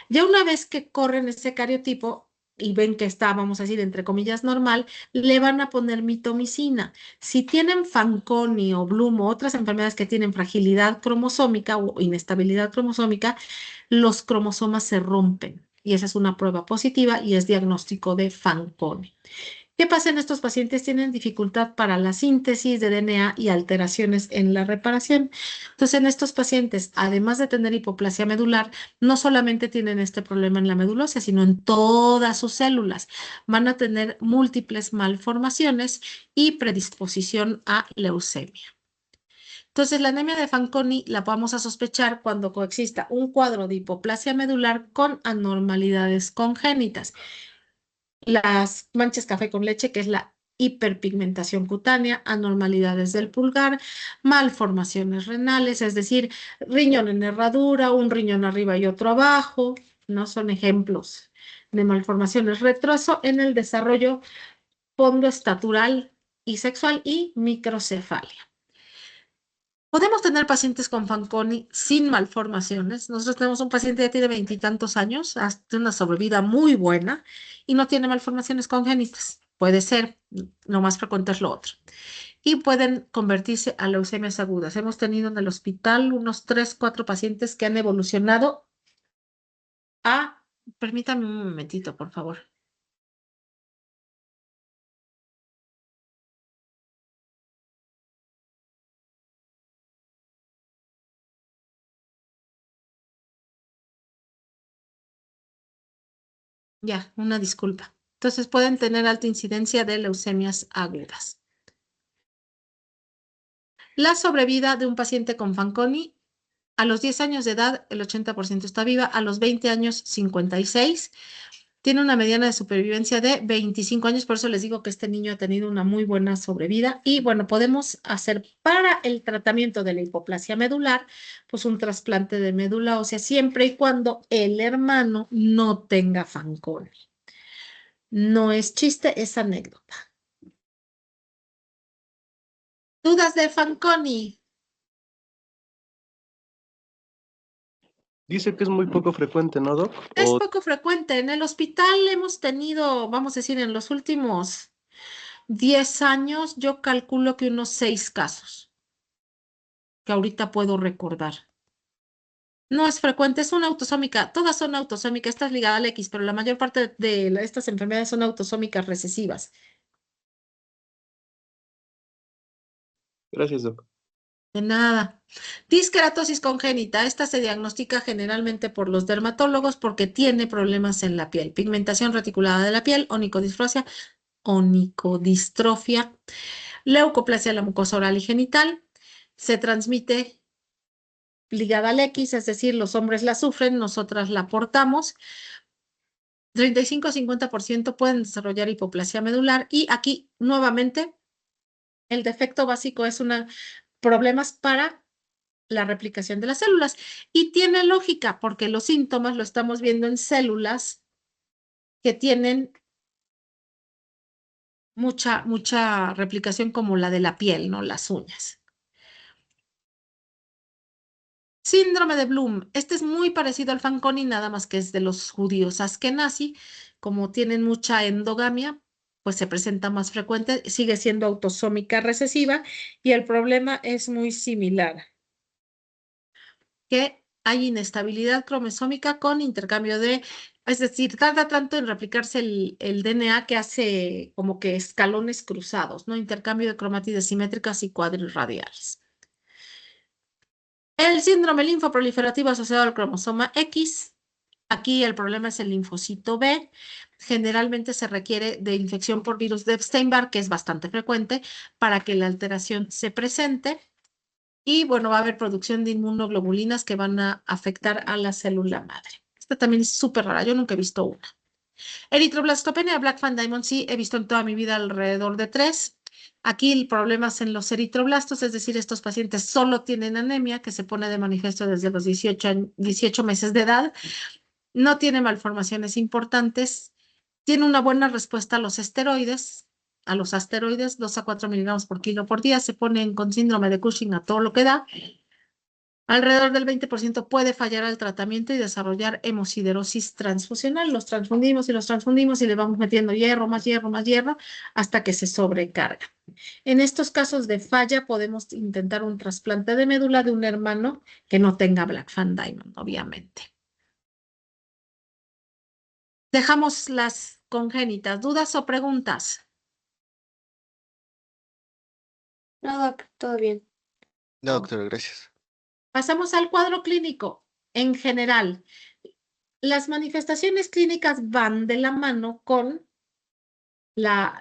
Ya una vez que corren ese cariotipo y ven que está, vamos a decir, entre comillas, normal, le van a poner mitomicina. Si tienen Fanconi o Bloom o otras enfermedades que tienen fragilidad cromosómica o inestabilidad cromosómica, los cromosomas se rompen. Y esa es una prueba positiva y es diagnóstico de Fanconi. ¿Qué pasa en estos pacientes? Tienen dificultad para la síntesis de DNA y alteraciones en la reparación. Entonces, en estos pacientes, además de tener hipoplasia medular, no solamente tienen este problema en la medula ósea, sino en todas sus células. Van a tener múltiples malformaciones y predisposición a leucemia. Entonces, la anemia de Fanconi la vamos a sospechar cuando coexista un cuadro de hipoplasia medular con anormalidades congénitas. Las manchas café con leche, que es la hiperpigmentación cutánea, anormalidades del pulgar, malformaciones renales, es decir, riñón en herradura, un riñón arriba y otro abajo, ¿no? Son ejemplos de malformaciones. Retraso en el desarrollo pondoestatural y sexual y microcefalia. Podemos tener pacientes con Fanconi sin malformaciones. Nosotros tenemos un paciente que tiene 20 y tantos años, hace una sobrevida muy buena y no tiene malformaciones congénitas. Puede ser, lo más frecuente es lo otro. Y pueden convertirse a leucemias agudas. Hemos tenido en el hospital unos 3, 4 pacientes que han evolucionado a... Permítame un momentito, por favor. Ya, una disculpa. Entonces pueden tener alta incidencia de leucemias agudas. La sobrevida de un paciente con Fanconi, a los 10 años de edad, el 80% está viva, a los 20 años, 56%. Tiene una mediana de supervivencia de 25 años, por eso les digo que este niño ha tenido una muy buena sobrevida. Y bueno, podemos hacer para el tratamiento de la hipoplasia medular, pues un trasplante de médula ósea, siempre y cuando el hermano no tenga Fanconi. No es chiste, es anécdota. ¿Dudas de Fanconi? Dice que es muy poco frecuente, ¿no, Doc? Es O poco frecuente. En el hospital hemos tenido, vamos a decir, en los últimos 10 años, yo calculo que unos 6 casos que ahorita puedo recordar. No es frecuente, es una autosómica. Todas son autosómicas. Esta es ligada al X, pero la mayor parte de estas enfermedades son autosómicas recesivas. gracias, Doc. De nada. Disqueratosis congénita. Esta se diagnostica generalmente por los dermatólogos porque tiene problemas en la piel. Pigmentación reticulada de la piel, onicodistrofia, leucoplasia de la mucosa oral y genital. Se transmite ligada al X, es decir, los hombres la sufren, nosotras la portamos. 35-50% pueden desarrollar hipoplasia medular y aquí nuevamente el defecto básico es problemas para la replicación de las células y tiene lógica porque los síntomas lo estamos viendo en células que tienen mucha replicación como la de la piel, ¿no? Las uñas. Síndrome de Bloom. Este es muy parecido al Fanconi, nada más que es de los judíos askenazi. Como tienen mucha endogamia, pues se presenta más frecuente, sigue siendo autosómica recesiva y el problema es muy similar, que hay inestabilidad cromosómica con intercambio es decir, tarda tanto en replicarse el DNA que hace como que escalones cruzados, ¿no? Intercambio de cromátides simétricas y cuadrirradiales. El síndrome linfoproliferativo asociado al cromosoma X. Aquí el problema es el linfocito B. Generalmente se requiere de infección por virus de Epstein-Barr, que es bastante frecuente, para que la alteración se presente. Y bueno, va a haber producción de inmunoglobulinas que van a afectar a la célula madre. Esta también es súper rara, yo nunca he visto una. Eritroblastopenia, Black Fan Diamond, sí, he visto en toda mi vida alrededor de 3. Aquí el problema es en los eritroblastos, es decir, estos pacientes solo tienen anemia que se pone de manifiesto desde los 18 meses de edad. No tiene malformaciones importantes. Tiene una buena respuesta a los esteroides, a los asteroides, 2 a 4 miligramos por kilo por día. Se ponen con síndrome de Cushing a todo lo que da. Alrededor del 20% puede fallar al tratamiento y desarrollar hemosiderosis transfusional. Los transfundimos y le vamos metiendo hierro, más hierro, más hierro, hasta que se sobrecarga. En estos casos de falla podemos intentar un trasplante de médula de un hermano que no tenga Black Fan Diamond, obviamente. Dejamos las congénitas. ¿Dudas o preguntas? No, Doc, todo bien. No, doctora, gracias. Pasamos al cuadro clínico. En general, las manifestaciones clínicas van de la mano con las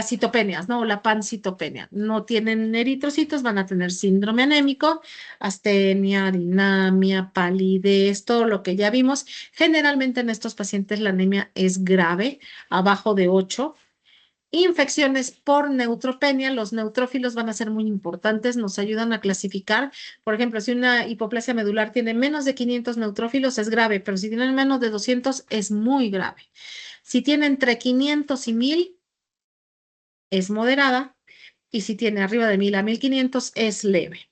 citopenias, ¿no? O la pancitopenia. No tienen eritrocitos, van a tener síndrome anémico, astenia, dinamia, palidez, todo lo que ya vimos. Generalmente en estos pacientes la anemia es grave, abajo de 8. Infecciones por neutropenia, los neutrófilos van a ser muy importantes, nos ayudan a clasificar. Por ejemplo, si una hipoplasia medular tiene menos de 500 neutrófilos es grave, pero si tienen menos de 200 es muy grave. Si tiene entre 500 y 1000 es moderada y si tiene arriba de 1000 a 1500 es leve.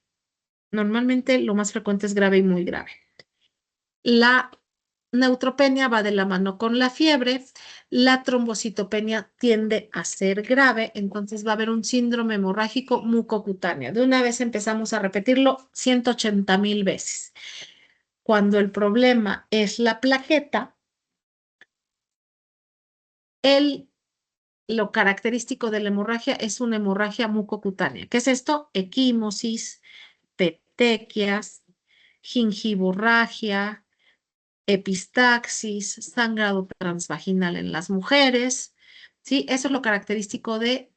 Normalmente lo más frecuente es grave y muy grave. La neutropenia va de la mano con la fiebre, la trombocitopenia tiende a ser grave, entonces va a haber un síndrome hemorrágico mucocutáneo. De una vez empezamos a repetirlo 180,000 veces. Cuando el problema es la plaqueta, lo característico de la hemorragia es una hemorragia mucocutánea. ¿Qué es esto? Equimosis, petequias, gingivorragia, epistaxis, sangrado transvaginal en las mujeres, ¿sí? Eso es lo característico de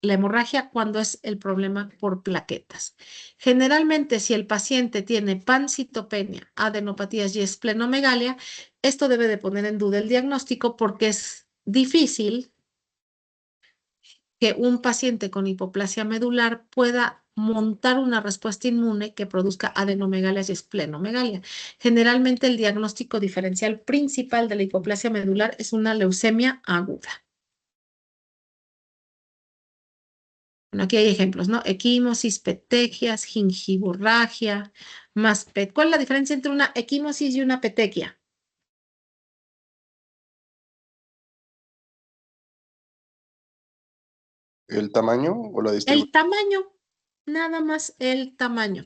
la hemorragia cuando es el problema por plaquetas. Generalmente, si el paciente tiene pancitopenia, adenopatías y esplenomegalia, esto debe de poner en duda el diagnóstico porque es difícil que un paciente con hipoplasia medular pueda montar una respuesta inmune que produzca adenomegalias y esplenomegalia. Generalmente el diagnóstico diferencial principal de la hipoplasia medular es una leucemia aguda. Bueno, aquí hay ejemplos, ¿no? Equimosis, petequias, gingivorragia, más pet. ¿Cuál es la diferencia entre una equimosis y una petequia? ¿El tamaño o la distribución? El tamaño, nada más el tamaño.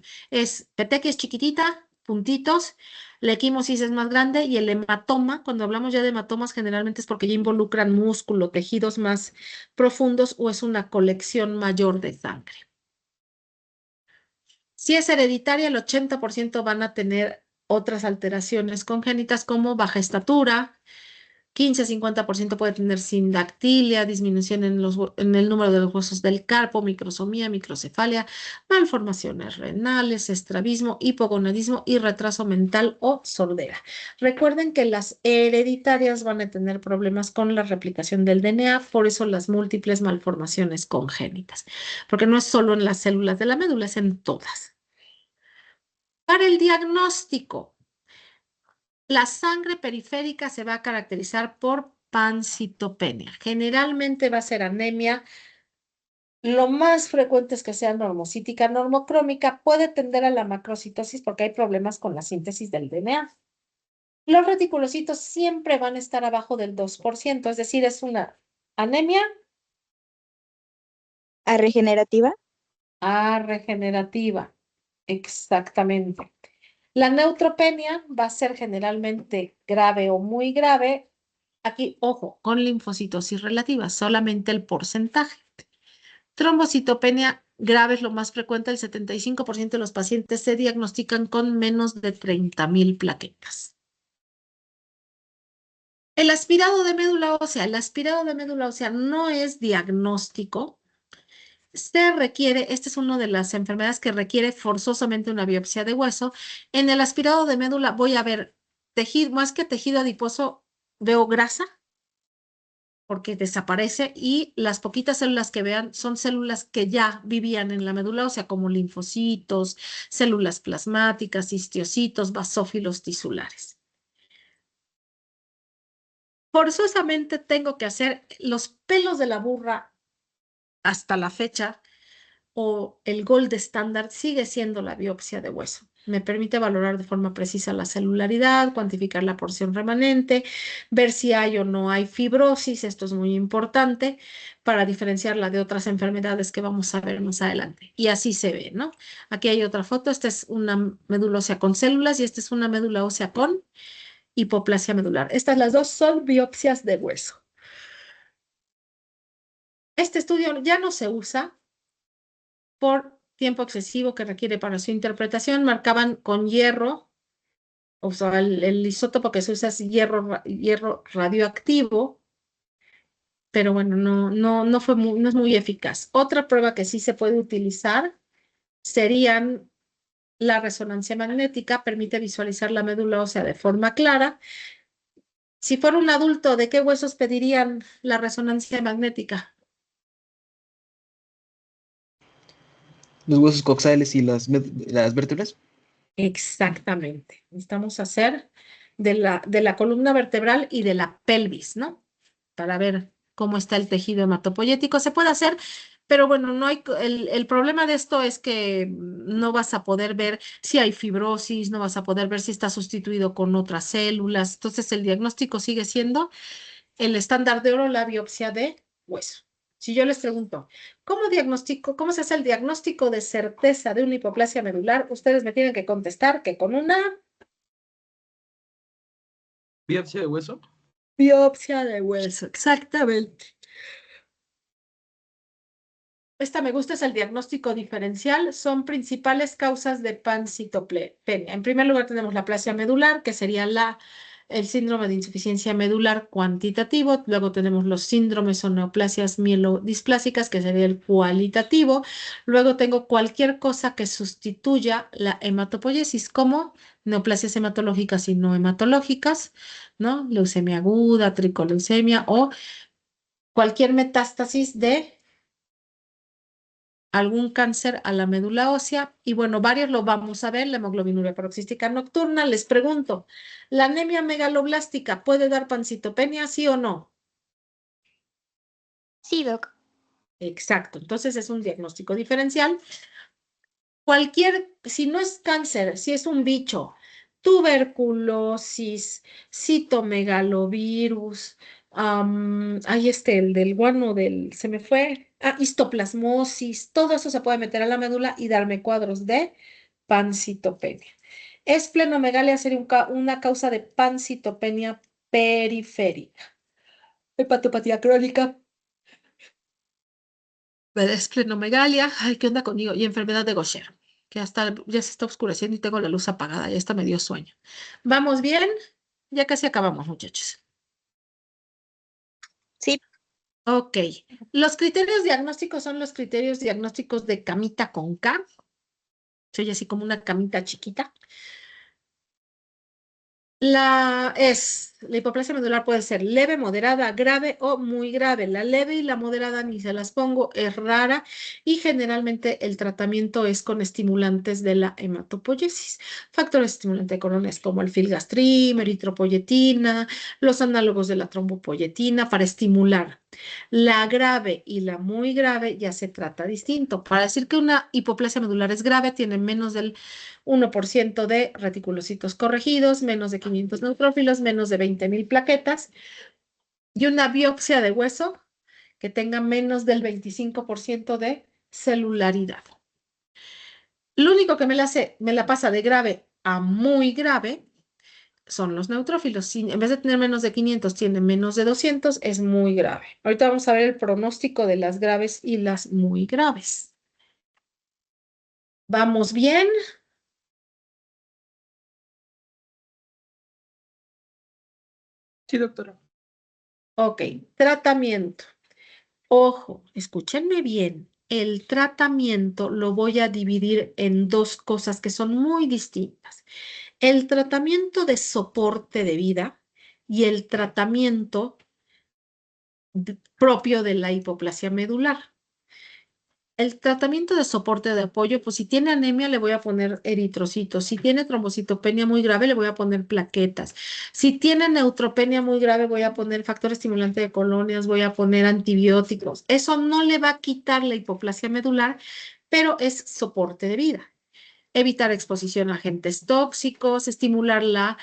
Petequia es chiquitita, puntitos, la equimosis es más grande y el hematoma, cuando hablamos ya de hematomas, generalmente es porque ya involucran músculo, tejidos más profundos o es una colección mayor de sangre. Si es hereditaria, el 80% van a tener otras alteraciones congénitas como baja estatura, 15-50% puede tener sindactilia, disminución en el número de los huesos del carpo, microsomía, microcefalia, malformaciones renales, estrabismo, hipogonadismo y retraso mental o sordera. Recuerden que las hereditarias van a tener problemas con la replicación del DNA, por eso las múltiples malformaciones congénitas, porque no es solo en las células de la médula, es en todas. Para el diagnóstico, la sangre periférica se va a caracterizar por pancitopenia. Generalmente va a ser anemia. Lo más frecuente es que sea normocítica, normocrómica. Puede tender a la macrocitosis porque hay problemas con la síntesis del DNA. Los reticulocitos siempre van a estar abajo del 2%, es decir, es una anemia ¿Regenerativa? regenerativa. Exactamente. La neutropenia va a ser generalmente grave o muy grave. Aquí, ojo, con linfocitosis relativa, solamente el porcentaje. Trombocitopenia grave es lo más frecuente, el 75% de los pacientes se diagnostican con menos de 30,000 plaquetas. El aspirado de médula ósea no es diagnóstico. Se requiere, esta es una de las enfermedades que requiere forzosamente una biopsia de hueso. En el aspirado de médula voy a ver tejido, más que tejido adiposo, veo grasa, porque desaparece y las poquitas células que vean son células que ya vivían en la médula ósea, como linfocitos, células plasmáticas, histiocitos, basófilos tisulares. Forzosamente tengo que hacer los pelos de la burra hasta la fecha, o el gold estándar sigue siendo la biopsia de hueso. Me permite valorar de forma precisa la celularidad, cuantificar la porción remanente, ver si hay o no hay fibrosis. Esto es muy importante para diferenciarla de otras enfermedades que vamos a ver más adelante. Y así se ve, ¿no? Aquí hay otra foto. Esta es una médula ósea con células y esta es una médula ósea con hipoplasia medular. Estas las dos son biopsias de hueso. Este estudio ya no se usa por tiempo excesivo que requiere para su interpretación. Marcaban con hierro, o sea, el isótopo que se usa es hierro radioactivo, pero bueno, no es muy eficaz. Otra prueba que sí se puede utilizar serían la resonancia magnética, permite visualizar la médula ósea de forma clara. Si fuera un adulto, ¿de qué huesos pedirían la resonancia magnética? Los huesos coxales y las vértebras. Exactamente. Necesitamos hacer de la columna vertebral y de la pelvis, ¿no? Para ver cómo está el tejido hematopoyético. Se puede hacer, pero bueno, no hay, el problema de esto es que no vas a poder ver si hay fibrosis, no vas a poder ver si está sustituido con otras células. Entonces, el diagnóstico sigue siendo el estándar de oro, la biopsia de hueso. Si yo les pregunto, ¿cómo se hace el diagnóstico de certeza de una hipoplasia medular? Ustedes me tienen que contestar que con una ¿Biopsia de hueso? biopsia de hueso, exactamente. Esta me gusta, es el diagnóstico diferencial. Son principales causas de pancitopenia. En primer lugar tenemos la aplasia medular, que sería el síndrome de insuficiencia medular cuantitativo. Luego tenemos los síndromes o neoplasias mielodisplásicas, que sería el cualitativo. Luego tengo cualquier cosa que sustituya la hematopoiesis, como neoplasias hematológicas y no hematológicas, ¿no? Leucemia aguda, tricoleucemia o cualquier metástasis de algún cáncer a la médula ósea. Y bueno, varios lo vamos a ver, la hemoglobinuria paroxística nocturna. Les pregunto, ¿la anemia megaloblástica puede dar pancitopenia, sí o no? Sí, Doc. Exacto. Entonces es un diagnóstico diferencial. Si no es cáncer, si es un bicho, tuberculosis, citomegalovirus, ahí el del guano se me fue, histoplasmosis, todo eso se puede meter a la médula y darme cuadros de pancitopenia. Esplenomegalia sería una causa de pancitopenia periférica. Hepatopatía crónica, esplenomegalia, ay, ¿qué onda conmigo? Y enfermedad de Gaucher, que ya se está oscureciendo y tengo la luz apagada, ya está me dio sueño. ¿Vamos bien? Ya casi acabamos, muchachos. Sí. Ok. Los criterios diagnósticos son los criterios diagnósticos de camita con K. Soy así como una camita chiquita. La hipoplasia medular puede ser leve, moderada, grave o muy grave. La leve y la moderada ni se las pongo, es rara y generalmente el tratamiento es con estimulantes de la hematopoiesis. Factores estimulantes de colonias como el filgastrim, eritropoyetina, los análogos de la trombopoyetina para estimular. La grave y la muy grave ya se trata distinto. Para decir que una hipoplasia medular es grave, tiene menos del 1% de reticulocitos corregidos, menos de 500 neutrófilos, menos de 20,000 plaquetas y una biopsia de hueso que tenga menos del 25% de celularidad. Lo único que me la pasa de grave a muy grave son los neutrófilos. Si en vez de tener menos de 500, tiene menos de 200, es muy grave. Ahorita vamos a ver el pronóstico de las graves y las muy graves. ¿Vamos bien? Sí, doctora. Ok, tratamiento. Ojo, escúchenme bien. El tratamiento lo voy a dividir en dos cosas que son muy distintas. El tratamiento de soporte de vida y el tratamiento propio de la hipoplasia medular. El tratamiento de soporte de apoyo, pues si tiene anemia le voy a poner eritrocitos, si tiene trombocitopenia muy grave le voy a poner plaquetas, si tiene neutropenia muy grave voy a poner factor estimulante de colonias, voy a poner antibióticos. Eso no le va a quitar la hipoplasia medular, pero es soporte de vida. Evitar exposición a agentes tóxicos, estimular la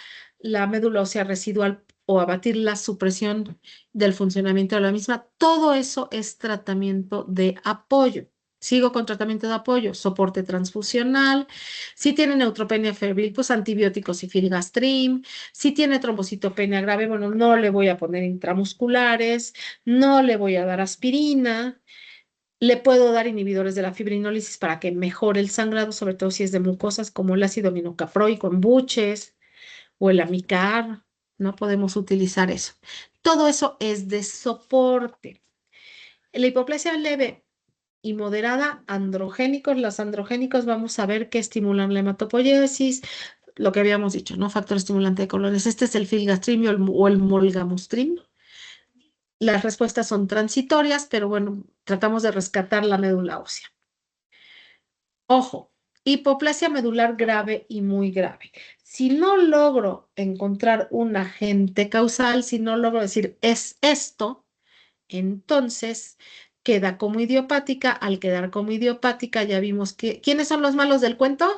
médula ósea residual o abatir la supresión del funcionamiento de la misma. Todo eso es tratamiento de apoyo. Sigo con tratamiento de apoyo, soporte transfusional. Si tiene neutropenia febril, pues antibióticos y filgastrim. Si tiene trombocitopenia grave, bueno, no le voy a poner intramusculares, no le voy a dar aspirina. Le puedo dar inhibidores de la fibrinólisis para que mejore el sangrado, sobre todo si es de mucosas como el ácido aminocaproico en buches o el amicar. No podemos utilizar eso. Todo eso es de soporte. La hipoplasia leve y moderada, androgénicos. Los androgénicos vamos a ver que estimulan la hematopoiesis, lo que habíamos dicho, ¿no? Factor estimulante de colonias. Este es el filgastrim o el molgamustrin. Las respuestas son transitorias, pero bueno, tratamos de rescatar la médula ósea. Ojo, hipoplasia medular grave y muy grave. Si no logro encontrar un agente causal, si no logro decir es esto, entonces queda como idiopática. Al quedar como idiopática, ya vimos que... ¿Quiénes son los malos del cuento?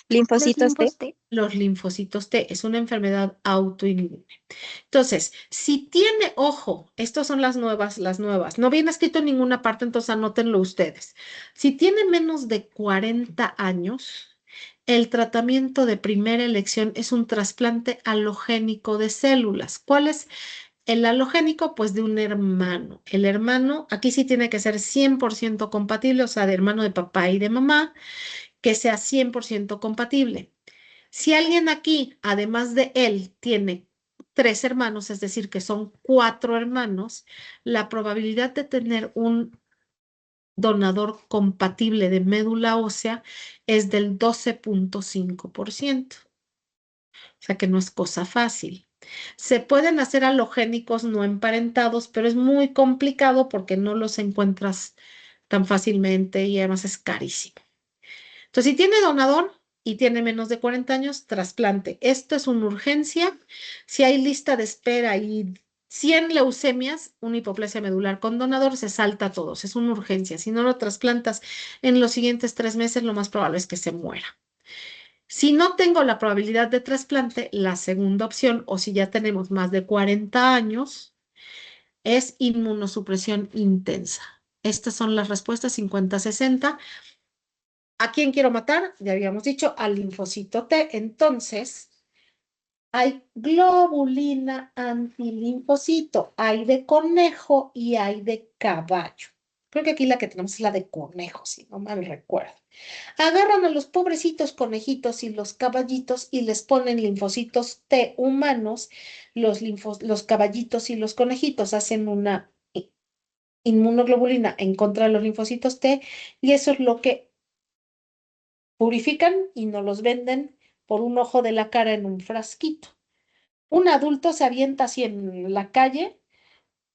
Linfocitos T. Los linfocitos T. Es una enfermedad autoinmune. Entonces, si tiene, ojo, estas son las nuevas. No viene escrito en ninguna parte, entonces anótenlo ustedes. Si tiene menos de 40 años, el tratamiento de primera elección es un trasplante halogénico de células. ¿Cuál es el halogénico? Pues de un hermano. El hermano, aquí sí tiene que ser 100% compatible, o sea, de hermano de papá y de mamá, que sea 100% compatible. Si alguien aquí, además de él, tiene 3 hermanos, es decir, que son 4 hermanos, la probabilidad de tener un donador compatible de médula ósea es del 12.5%. O sea que no es cosa fácil. Se pueden hacer halogénicos no emparentados, pero es muy complicado porque no los encuentras tan fácilmente y además es carísimo. Entonces, si tiene donador y tiene menos de 40 años, trasplante. Esto es una urgencia. Si hay lista de espera y 100 leucemias, una hipoplasia medular con donador, se salta a todos, es una urgencia. Si no lo trasplantas en los siguientes 3 meses, lo más probable es que se muera. Si no tengo la probabilidad de trasplante, la segunda opción, o si ya tenemos más de 40 años, es inmunosupresión intensa. Estas son las respuestas 50-60. ¿A quién quiero matar? Ya habíamos dicho, al linfocito T. Entonces, hay globulina antilinfocito, hay de conejo y hay de caballo. Creo que aquí la que tenemos es la de conejo, si no mal recuerdo. Agarran a los pobrecitos conejitos y los caballitos y les ponen linfocitos T humanos. Los caballitos y los conejitos hacen una inmunoglobulina en contra de los linfocitos T y eso es lo que purifican y nos los venden por un ojo de la cara en un frasquito. Un adulto se avienta así en la calle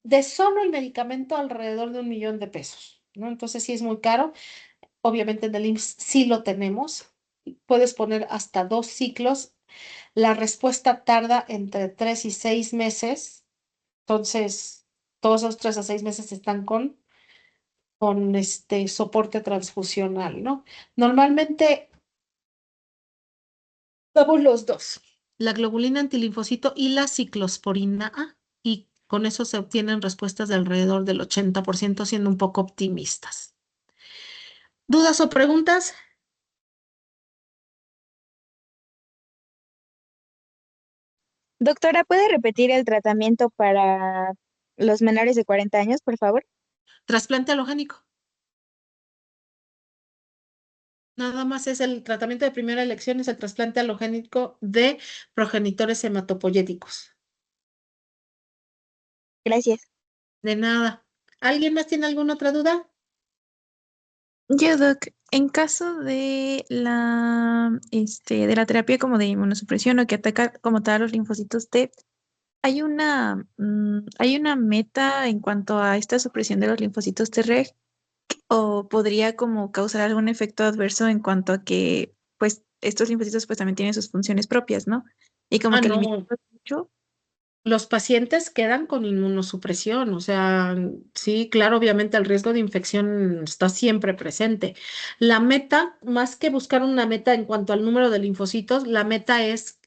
de solo el medicamento alrededor de 1,000,000 de pesos, ¿no? Entonces sí es muy caro. Obviamente en el IMSS sí lo tenemos. Puedes poner hasta 2 ciclos. La respuesta tarda entre 3 y 6 meses. Entonces, todos esos 3 a 6 meses están con este soporte transfusional, ¿no? Normalmente damos los dos, la globulina antilinfocito y la ciclosporina A, y con eso se obtienen respuestas de alrededor del 80%, siendo un poco optimistas. ¿Dudas o preguntas? Doctora, ¿puede repetir el tratamiento para los menores de 40 años, por favor? Trasplante halogénico. Nada más es el tratamiento de primera elección, es el trasplante halogénico de progenitores hematopoyéticos. Gracias. De nada. ¿Alguien más tiene alguna otra duda? Yo, Doc, en caso de de la terapia como de inmunosupresión o que ataca como tal los linfocitos T, ¿hay una meta en cuanto a esta supresión de los linfocitos Treg o podría como causar algún efecto adverso en cuanto a que pues estos linfocitos pues también tienen sus funciones propias, ¿no? Y como que No. limitarlos mucho? Los pacientes quedan con inmunosupresión, o sea, sí, claro, obviamente el riesgo de infección está siempre presente. La meta, más que buscar una meta en cuanto al número de linfocitos, la meta es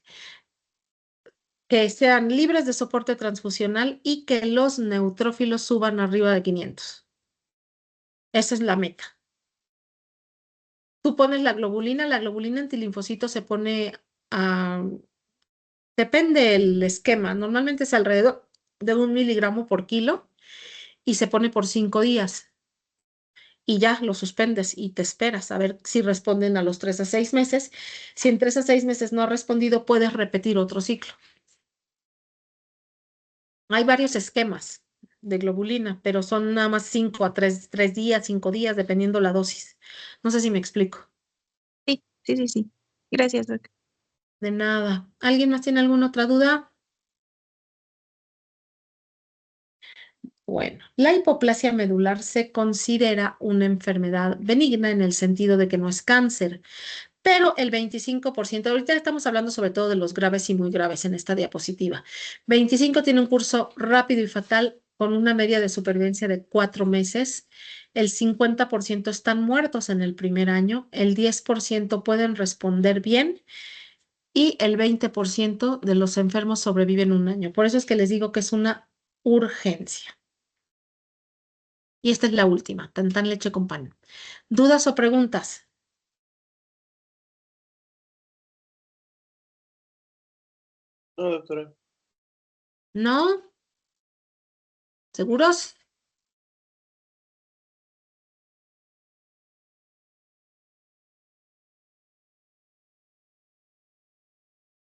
que sean libres de soporte transfusional y que los neutrófilos suban arriba de 500. Esa es la meta. Tú pones la globulina antilinfocito se pone a... Depende del esquema, normalmente es alrededor de 1 miligramo por kilo y se pone por 5 días. Y ya lo suspendes y te esperas a ver si responden a los 3 a 6 meses. Si en 3 a 6 meses no ha respondido, puedes repetir otro ciclo. Hay varios esquemas de globulina, pero son nada más 5 a 3 días, 5 días, dependiendo la dosis. No sé si me explico. Sí, sí, sí, sí. Gracias, Doc. De nada. ¿Alguien más tiene alguna otra duda? Bueno, la hipoplasia medular se considera una enfermedad benigna en el sentido de que no es cáncer, pero el 25%, ahorita estamos hablando sobre todo de los graves y muy graves en esta diapositiva. 25 tiene un curso rápido y fatal con una media de supervivencia de 4 meses. El 50% están muertos en el primer año, el 10% pueden responder bien y el 20% de los enfermos sobreviven un año. Por eso es que les digo que es una urgencia. Y esta es la última, tan leche con pan. ¿Dudas o preguntas? No, doctora. ¿No? ¿Seguros?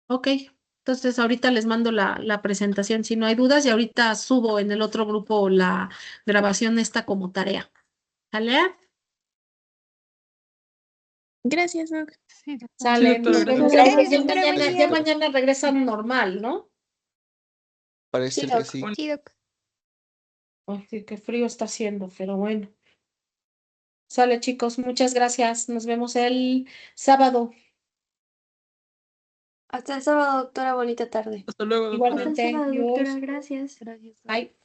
Ok, entonces ahorita les mando la presentación si no hay dudas y ahorita subo en el otro grupo la grabación esta como tarea. ¿Sale? Gracias, Doc. Sí, Sale, doctora, nos vemos. gracias. Gracias, Ya doctora. Buen mañana, día. ya mañana regresan normal, ¿no? Parece Sí, ser que doc. sí. Sí, doc. Ay, qué frío está haciendo, pero bueno. Sale, chicos, muchas gracias. Nos vemos el sábado. Hasta el sábado, doctora. Bonita tarde. Hasta luego, doctora. Hasta el Igualmente. sábado, Adiós. doctora. Gracias. Gracias. Bye.